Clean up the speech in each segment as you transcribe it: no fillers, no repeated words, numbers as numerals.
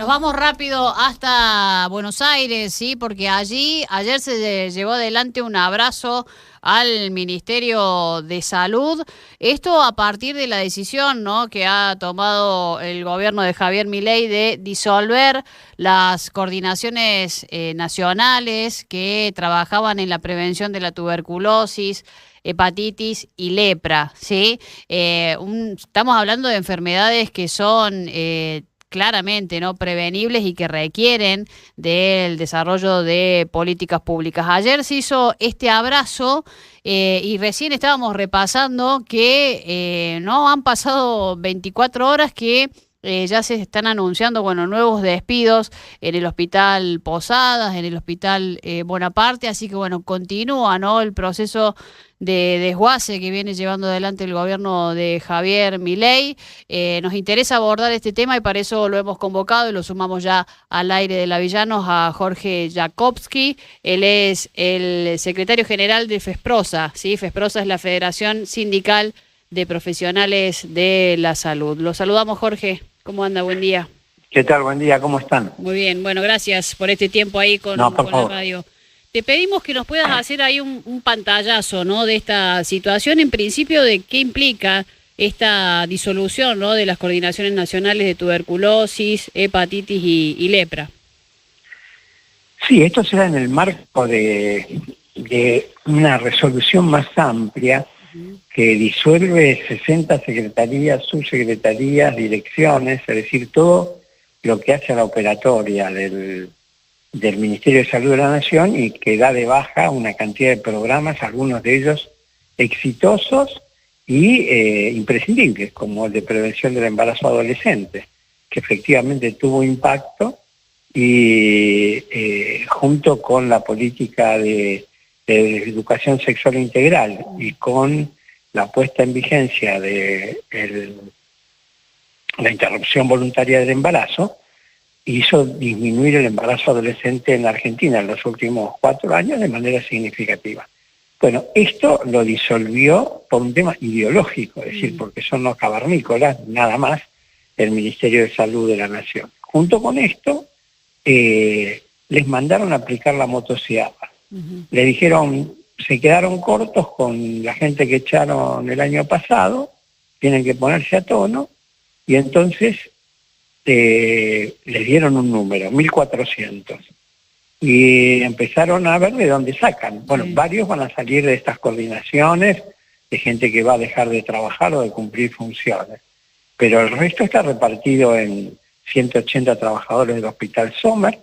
Nos vamos rápido hasta Buenos Aires, sí, porque ayer se llevó adelante un abrazo al Ministerio de Salud. Esto a partir de la decisión, ¿no?, que ha tomado el gobierno de Javier Milei de disolver las coordinaciones nacionales que trabajaban en la prevención de la tuberculosis, hepatitis y lepra, ¿sí? Estamos hablando de enfermedades que son claramente no prevenibles y que requieren del desarrollo de políticas públicas. Ayer se hizo este abrazo y recién estábamos repasando que no han pasado 24 horas que ya se están anunciando, bueno, nuevos despidos en el Hospital Posadas, en el Hospital Bonaparte, así que bueno, continúa, ¿no?, el proceso de desguace que viene llevando adelante el gobierno de Javier Milei. Nos interesa abordar este tema y para eso lo hemos convocado y lo sumamos ya al aire de Avellanos a Jorge Jakobski. Él es el secretario general de FESPROSA, ¿sí? FESPROSA es la Federación Sindical de Profesionales de la Salud. Lo saludamos, Jorge. ¿Cómo anda? Buen día. ¿Qué tal? Buen día, ¿cómo están? Muy bien, bueno, gracias por este tiempo ahí con la radio. Te pedimos que nos puedas hacer ahí un pantallazo, ¿no?, de esta situación, en principio de qué implica esta disolución, ¿no?, de las coordinaciones nacionales de tuberculosis, hepatitis y lepra. Sí, esto se da en el marco de una resolución más amplia que disuelve 60 secretarías, subsecretarías, direcciones, es decir, todo lo que hace a la operatoria del Ministerio de Salud de la Nación y que da de baja una cantidad de programas, algunos de ellos exitosos y imprescindibles, como el de prevención del embarazo adolescente, que efectivamente tuvo impacto y junto con la política de educación sexual integral y con la puesta en vigencia de la interrupción voluntaria del embarazo, hizo disminuir el embarazo adolescente en la Argentina en los últimos 4 años de manera significativa. Bueno, esto lo disolvió por un tema ideológico, es decir, porque son los cavernícolas, nada más, el Ministerio de Salud de la Nación. Junto con esto, les mandaron a aplicar la motosierra. Le dijeron, se quedaron cortos con la gente que echaron el año pasado, tienen que ponerse a tono, y entonces les dieron un número, 1.400. Y empezaron a ver de dónde sacan. Bueno, varios van a salir de estas coordinaciones, de gente que va a dejar de trabajar o de cumplir funciones. Pero el resto está repartido en 180 trabajadores del Hospital Sommer,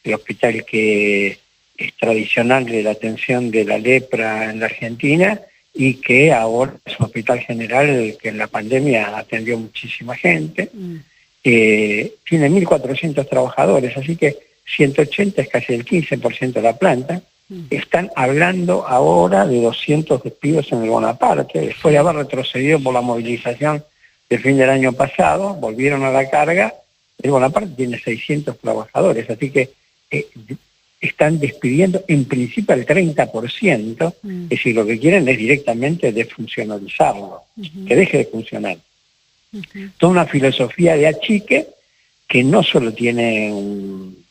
el hospital que es tradicional de la atención de la lepra en la Argentina y que ahora es un hospital general que en la pandemia atendió muchísima gente. Tiene 1.400 trabajadores, así que 180 es casi el 15% de la planta. Están hablando ahora de 200 despidos en el Bonaparte, después de haber retrocedido por la movilización del fin del año pasado, volvieron a la carga. El Bonaparte tiene 600 trabajadores, así que están despidiendo en principio el 30%, es decir, lo que quieren es directamente desfuncionalizarlo, que deje de funcionar. Toda una filosofía de achique que no solo tiene un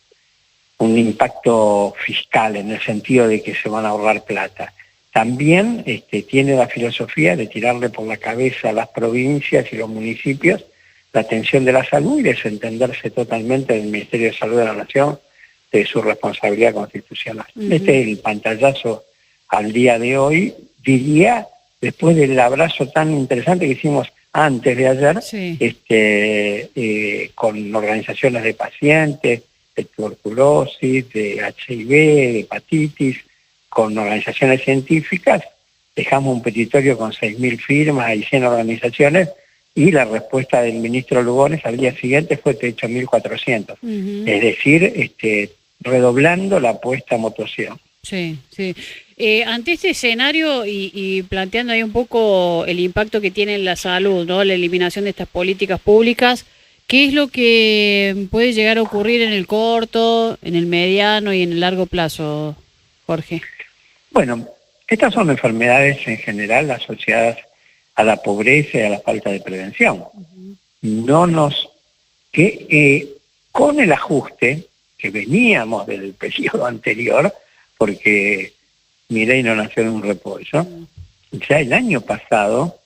impacto fiscal en el sentido de que se van a ahorrar plata, también tiene la filosofía de tirarle por la cabeza a las provincias y los municipios la atención de la salud y desentenderse totalmente del Ministerio de Salud de la Nación de su responsabilidad constitucional. Este es el pantallazo al día de hoy, diría, después del abrazo tan interesante que hicimos antes de ayer, con organizaciones de pacientes, de tuberculosis, de HIV, de hepatitis, con organizaciones científicas, dejamos un petitorio con 6.000 firmas y 100 organizaciones, y la respuesta del ministro Lugones al día siguiente fue de 8.400. Es decir, redoblando la apuesta a motoción. Sí, sí. Ante este escenario y planteando ahí un poco el impacto que tiene en la salud, ¿no?, la eliminación de estas políticas públicas, ¿qué es lo que puede llegar a ocurrir en el corto, en el mediano y en el largo plazo, Jorge? Bueno, estas son enfermedades en general asociadas a la pobreza y a la falta de prevención. con el ajuste que veníamos del periodo anterior, porque Milei no nació en un repollo. Ya el año pasado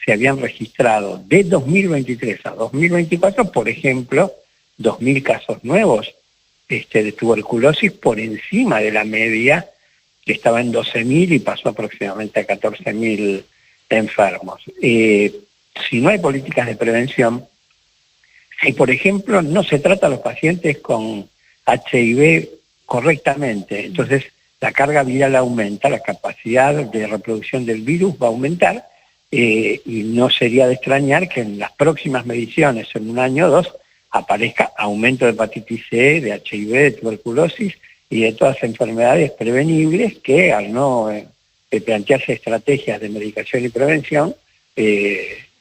se habían registrado de 2023 a 2024, por ejemplo, 2.000 casos nuevos de tuberculosis por encima de la media, que estaba en 12.000 y pasó aproximadamente a 14.000 enfermos. Si no hay políticas de prevención, si por ejemplo no se trata a los pacientes con HIV correctamente, entonces la carga viral aumenta, la capacidad de reproducción del virus va a aumentar, y no sería de extrañar que en las próximas mediciones, en un año o dos, aparezca aumento de hepatitis C, de HIV, de tuberculosis y de todas enfermedades prevenibles que al no plantearse estrategias de medicación y prevención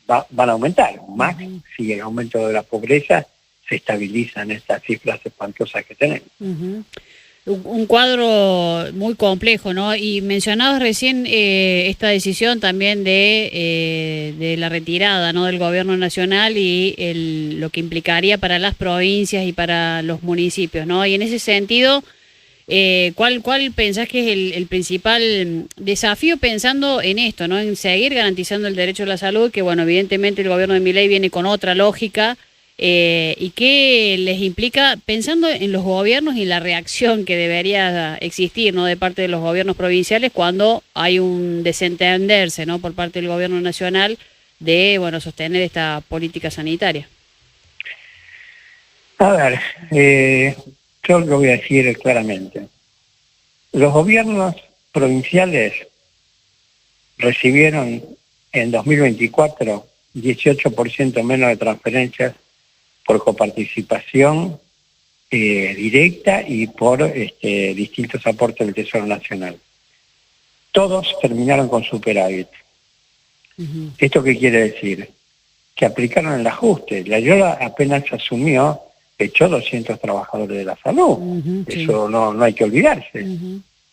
van a aumentar. Más si el aumento de la pobreza se estabilizan estas cifras espantosas que tenemos. Un cuadro muy complejo, ¿no? Y mencionabas recién esta decisión también de la retirada, ¿no?, del gobierno nacional y lo que implicaría para las provincias y para los municipios, ¿no? Y en ese sentido, ¿cuál pensás que es el principal desafío pensando en esto, ¿no?, en seguir garantizando el derecho a la salud, que bueno, evidentemente el gobierno de Milei viene con otra lógica, y qué les implica, pensando en los gobiernos y la reacción que debería existir, ¿no?, de parte de los gobiernos provinciales cuando hay un desentenderse, ¿no?, por parte del gobierno nacional de, bueno, sostener esta política sanitaria? A ver, yo lo voy a decir claramente. Los gobiernos provinciales recibieron en 2024 18% menos de transferencias por coparticipación directa y por distintos aportes del Tesoro Nacional. Todos terminaron con superávit. ¿Esto qué quiere decir? Que aplicaron el ajuste. La Ayora apenas asumió, echó 200 trabajadores de la salud. Eso no hay que olvidarse.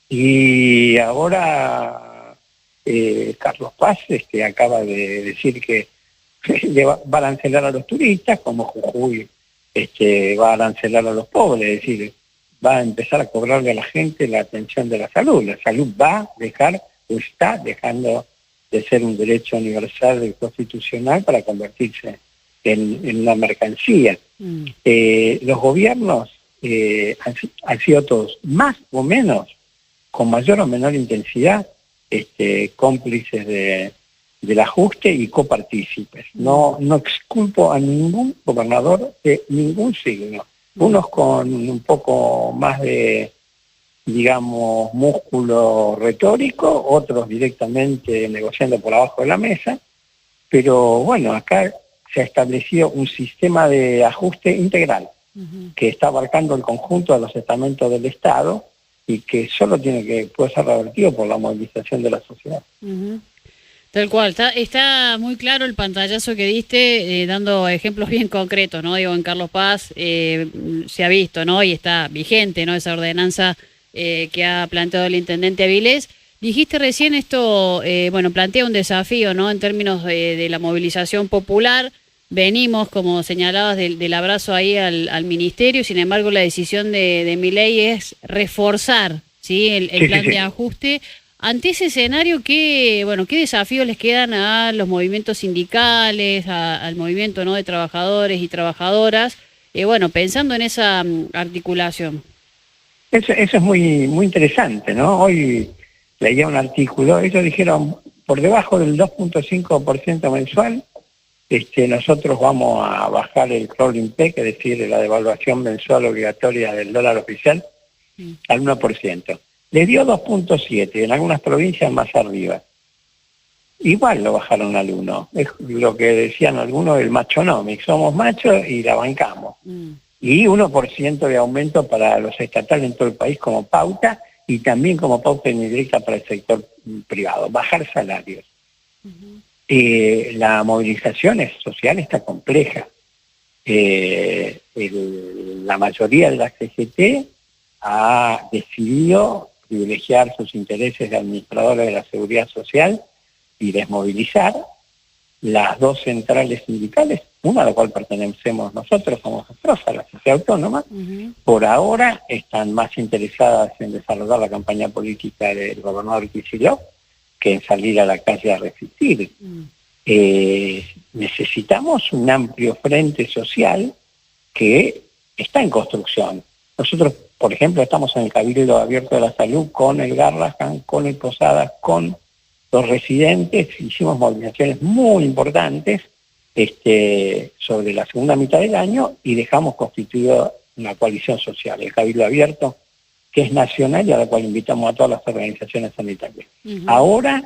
Y ahora Carlos Paz acaba de decir que va a arancelar a los turistas, como Jujuy va a arancelar a los pobres, es decir, va a empezar a cobrarle a la gente la atención de la salud. La salud va a dejar, o está dejando de ser un derecho universal y constitucional para convertirse en una mercancía. Los gobiernos han sido todos, más o menos, con mayor o menor intensidad, cómplices del ajuste y copartícipes. No exculpo a ningún gobernador de ningún signo. Unos con un poco más de, digamos, músculo retórico, otros directamente negociando por abajo de la mesa, pero bueno, acá se ha establecido un sistema de ajuste integral que está abarcando el conjunto de los estamentos del Estado y que solo puede ser revertido por la movilización de la sociedad. Tal cual, está muy claro el pantallazo que diste, dando ejemplos bien concretos, ¿no? Digo, en Carlos Paz se ha visto, ¿no?, y está vigente, ¿no?, esa ordenanza que ha planteado el intendente Avilés. Dijiste recién esto, bueno, plantea un desafío, ¿no?, en términos de la movilización popular. Venimos, como señalabas, del abrazo ahí al ministerio, sin embargo la decisión de Milei es reforzar, ¿sí?, el plan de ajuste. Ante ese escenario, ¿qué desafíos les quedan a los movimientos sindicales, al movimiento, ¿no?, de trabajadores y trabajadoras? Pensando en esa articulación. Eso es muy interesante, ¿no? Hoy leía un artículo, ellos dijeron, por debajo del 2.5% mensual, nosotros vamos a bajar el crawling peg, es decir, la devaluación mensual obligatoria del dólar oficial, al 1%. Le dio 2.7, en algunas provincias más arriba. Igual lo bajaron al 1. Es lo que decían algunos, el machonomics. Somos machos y la bancamos. Y 1% de aumento para los estatales en todo el país como pauta, y también como pauta indirecta para el sector privado. Bajar salarios. La movilización social está compleja. La mayoría de la CGT ha decidido privilegiar sus intereses de administradores de la seguridad social y desmovilizar, las dos centrales sindicales, una a la cual pertenecemos nosotros, somos FESPROSA, la sociedad autónoma, por ahora están más interesadas en desarrollar la campaña política del gobernador Kicillof que en salir a la calle a resistir. Necesitamos un amplio frente social que está en construcción. Nosotros, por ejemplo, estamos en el Cabildo Abierto de la Salud con el Garrahan, con el Posadas, con los residentes, hicimos movilizaciones muy importantes sobre la segunda mitad del año y dejamos constituida una coalición social, el Cabildo Abierto, que es nacional y a la cual invitamos a todas las organizaciones sanitarias. Ahora,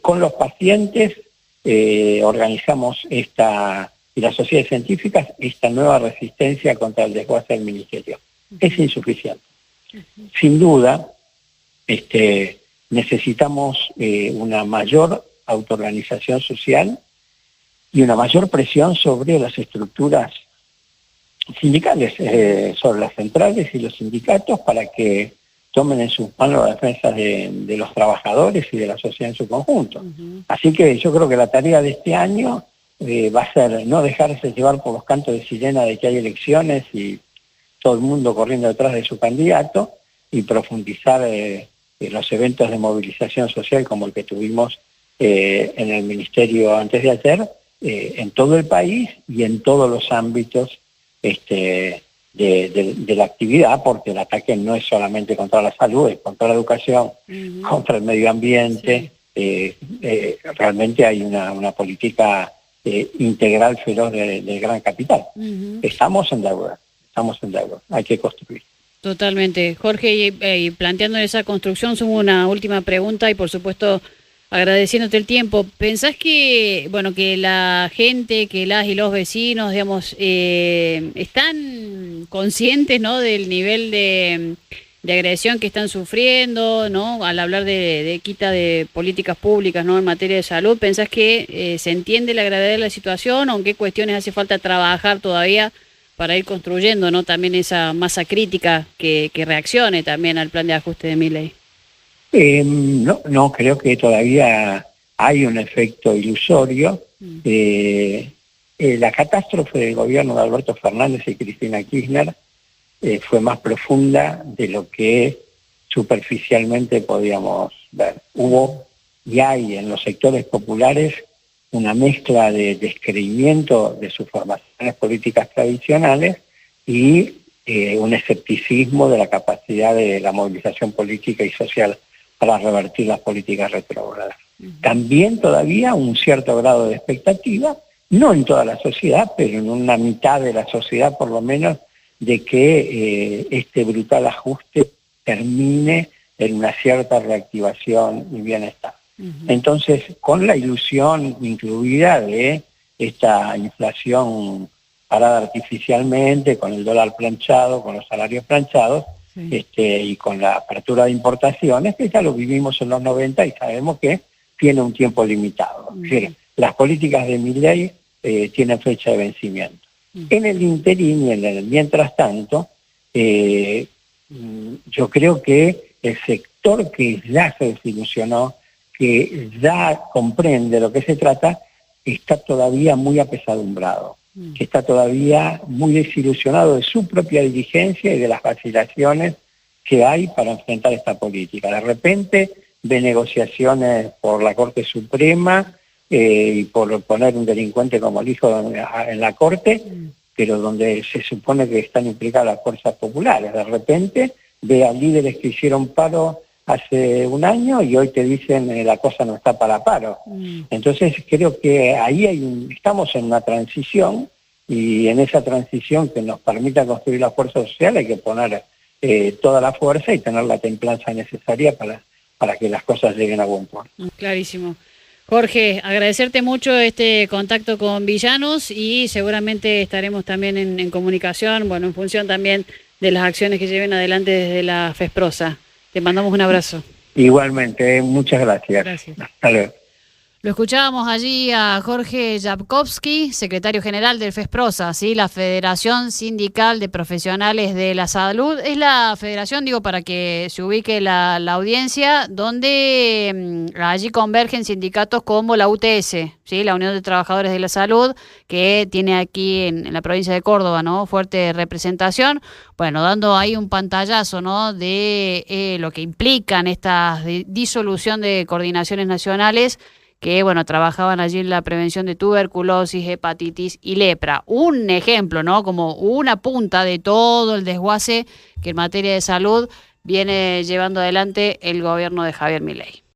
con los pacientes, organizamos y las sociedades científicas, esta nueva resistencia contra el desguace del ministerio. Es insuficiente. Sin duda, necesitamos una mayor autoorganización social y una mayor presión sobre las estructuras sindicales, sobre las centrales y los sindicatos para que tomen en sus manos la defensa de los trabajadores y de la sociedad en su conjunto. Así que yo creo que la tarea de este año va a ser no dejarse llevar por los cantos de sirena de que hay elecciones y todo el mundo corriendo detrás de su candidato y profundizar los eventos de movilización social como el que tuvimos en el Ministerio antes de ayer, en todo el país y en todos los ámbitos de la actividad, porque el ataque no es solamente contra la salud, es contra la educación, contra el medio ambiente. Realmente hay una política integral feroz del gran capital. Estamos en deuda, hay que construir. Totalmente. Jorge, y planteando esa construcción, sumo una última pregunta y por supuesto agradeciéndote el tiempo. ¿Pensás que, bueno, que la gente, que las y los vecinos, digamos, están conscientes, ¿no?, del nivel de agresión que están sufriendo, ¿no?, al hablar de quita de políticas públicas, ¿no?, en materia de salud? ¿Pensás que se entiende la gravedad de la situación o en qué cuestiones hace falta trabajar todavía para ir construyendo, ¿no?, también esa masa crítica que reaccione también al plan de ajuste de Milei? No, creo que todavía hay un efecto ilusorio. La catástrofe del gobierno de Alberto Fernández y Cristina Kirchner fue más profunda de lo que superficialmente podíamos ver. Hubo y hay en los sectores populares una mezcla de descreimiento de sus formaciones políticas tradicionales y un escepticismo de la capacidad de la movilización política y social para revertir las políticas retrógradas. También todavía un cierto grado de expectativa, no en toda la sociedad, pero en una mitad de la sociedad por lo menos, de que este brutal ajuste termine en una cierta reactivación y bienestar. Entonces, con la ilusión incluida de esta inflación parada artificialmente, con el dólar planchado, con los salarios planchados, y con la apertura de importaciones, que ya lo vivimos en los 90 y sabemos que tiene un tiempo limitado. Es decir, las políticas de Milei tienen fecha de vencimiento. En el interín y en el mientras tanto, yo creo que el sector que ya se desilusionó, que ya comprende lo que se trata, está todavía muy apesadumbrado, que está todavía muy desilusionado de su propia dirigencia y de las vacilaciones que hay para enfrentar esta política. De repente ve negociaciones por la Corte Suprema y por poner un delincuente como el hijo en la Corte, pero donde se supone que están implicadas las fuerzas populares. De repente ve a líderes que hicieron paro hace un año y hoy te dicen la cosa no está para paro. Entonces creo que ahí estamos en una transición y en esa transición que nos permita construir la fuerza social hay que poner toda la fuerza y tener la templanza necesaria para que las cosas lleguen a buen puerto. Clarísimo. Jorge, agradecerte mucho este contacto con Villanos y seguramente estaremos también en comunicación, bueno, en función también de las acciones que lleven adelante desde la FESPROSA. Te mandamos un abrazo. Igualmente, muchas gracias. Gracias. Hasta luego. Lo escuchábamos allí a Jorge Yapkovsky, secretario general del FESPROSA, ¿sí? La Federación Sindical de Profesionales de la Salud. Es la federación, digo, para que se ubique la audiencia, donde allí convergen sindicatos como la UTS, ¿sí? La Unión de Trabajadores de la Salud, que tiene aquí en la provincia de Córdoba, ¿no? Fuerte representación. Bueno, dando ahí un pantallazo, ¿no? De lo que implican esta disolución de coordinaciones nacionales que, bueno, trabajaban allí en la prevención de tuberculosis, hepatitis y lepra. Un ejemplo, ¿no? Como una punta de todo el desguace que en materia de salud viene llevando adelante el gobierno de Javier Milei.